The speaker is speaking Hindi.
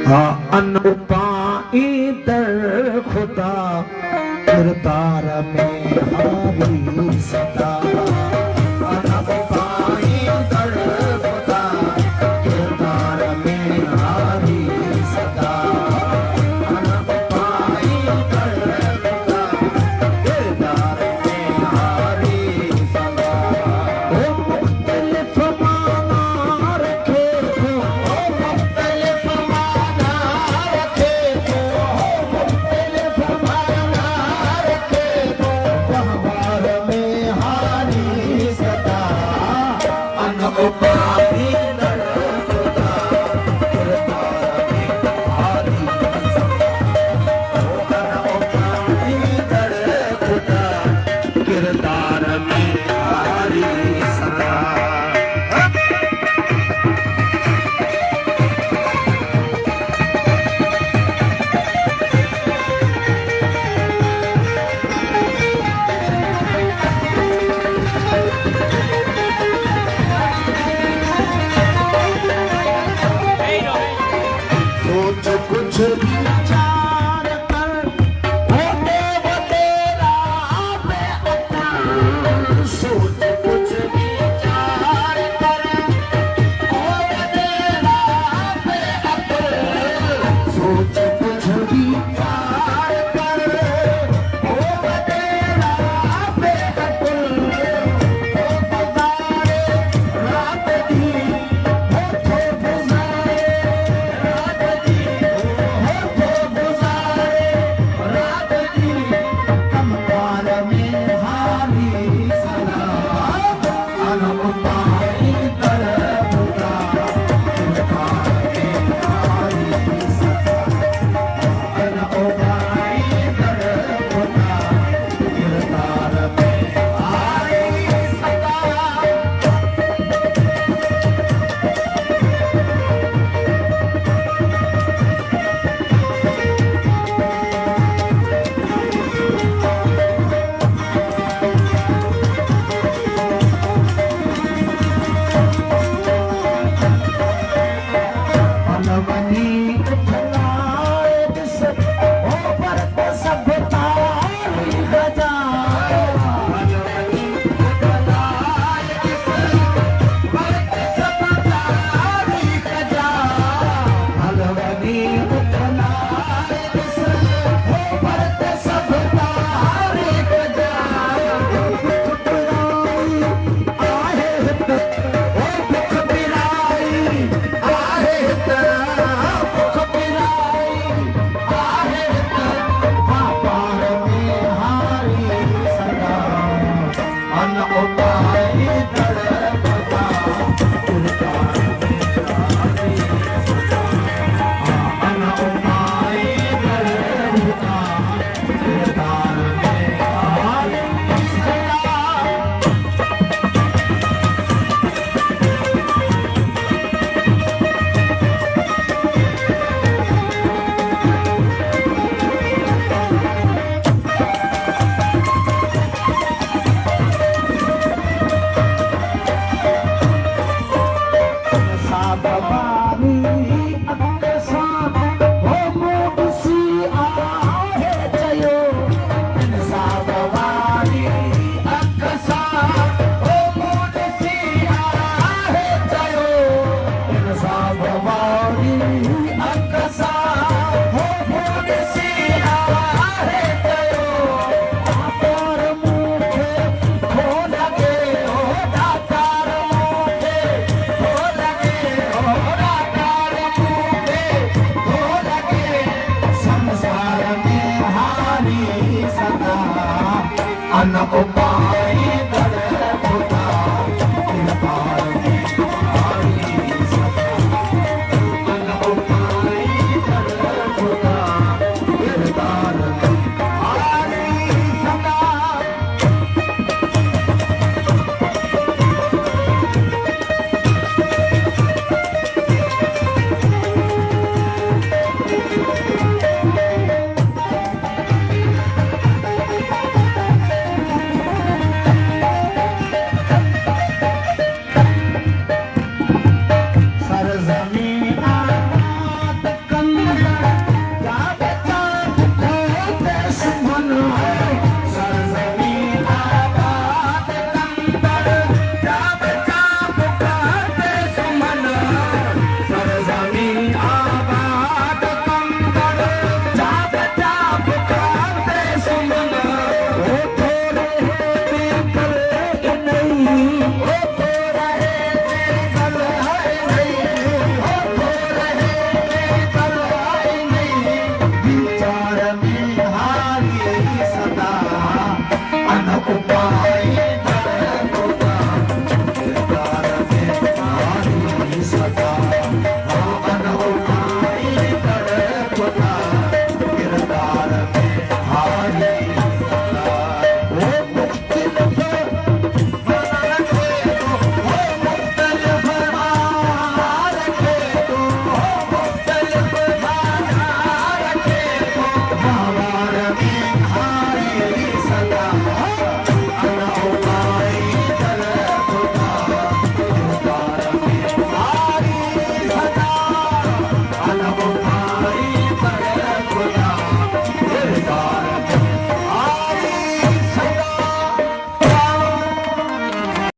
अन उपाई दर खुदा किरदार में हारी सदा। अन उपाई दर खुदा किरदार में हारी सदा। अन उपाई दर खुदा किरदार में हारी सदा। ओ मुख्तलिफ माना रखे तो, ओ मुख्तलिफ माना रखे तो, ओ मुख्तलिफ माना रखे तो, गहवार में हारी सदा। अन उपाई दर खुदा किरदार में हारी सदा। अन उपाई दर खुदा किरदार में हारी सदा। सोच कुछ विचार कर होते वो तेरा बेअता। सोच कुछ विचार कर होते तेरा बेअता। सोच कुछ विचार कर होते तेरा बेअता। ओ गुजारे रात दी होठे गुजारे रात दी होठे गुजारे रात दी कमकार में हारी सदा। अन उपाई दर खुदा किरदार में हारी सदा। अन उपाई दर खुदा किरदार में हारी सदा। मनवनी उठलाए दिस ओ भरत सब तारी गजा। मनवनी उठलाए दिस भरत सब तारी गजा। मनवनी उठलाए दिस ओ भरत सब तारी गजा। दुख बिराई आहे हित ओ दुख बिराई आहे हित दुख बिराई आहे हित व्यापार में हारी सदा। अन उपाई दर खुदा किरदार में हारी सदा। अन उपाई दर खुदा किरदार में हारी सदा। साबवानी अक्सा हो मोडसी आहे चयो। साबवानी अक्सा हो मोडसी आहे चयो। साबवानी अक्सा हो मोडसी आहे चयो। दातार मूंखे खो लगे हो दातार मूंखे खो लगे हो दातार मूंखे खो लगे। संसार में हारी सदा। अन उपाई